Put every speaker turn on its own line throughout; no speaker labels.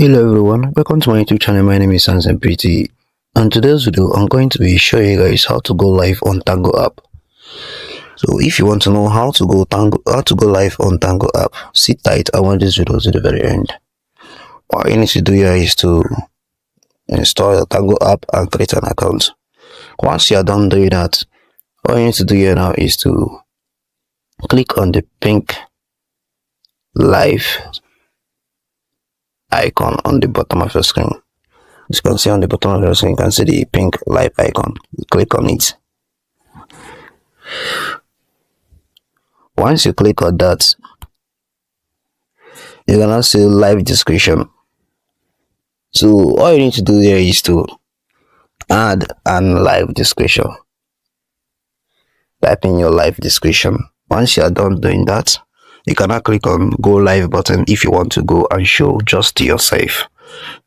Hello everyone, welcome to my YouTube channel. My name is Sansen Pretty, and today's video I'm going to be showing you guys how to go live on Tango app. So if you want to know how to go live on Tango app, sit tight. I want this video to the very end. What you need to do here is to install the Tango app and create an account. Once you are done doing that, all you need to do here now is to click on the pink live icon on the bottom of your screen. As you can see on the bottom of your screen, you can see the pink live icon. Click on it. Once you click on that, you're gonna see live description. So all you need to do there is to add an live description. Type in your live description. Once you are done doing that, you can now click on go live button if you want to go and show just yourself.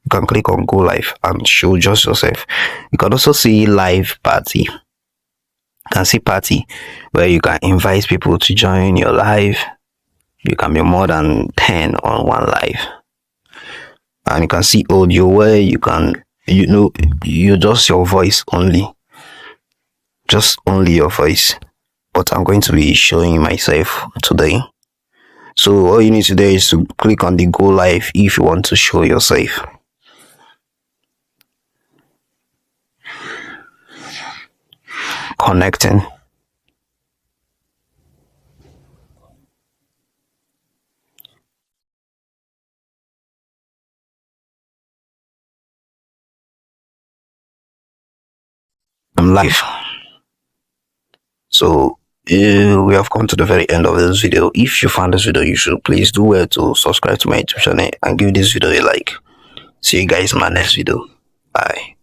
You can click on go live and show just yourself. You can also see live party. You can see party where you can invite people to join your live. You can be more than 10 on one live. And you can see audio where you can, you just your voice only. Just only your voice. But I'm going to be showing myself today. So all you need to do is to click on the go live if you want to show yourself. Connecting. I'm live. So we have come to the very end of this video. If you found this video useful, please do well to subscribe to my YouTube channel and give this video a like. See you guys in my next video. Bye.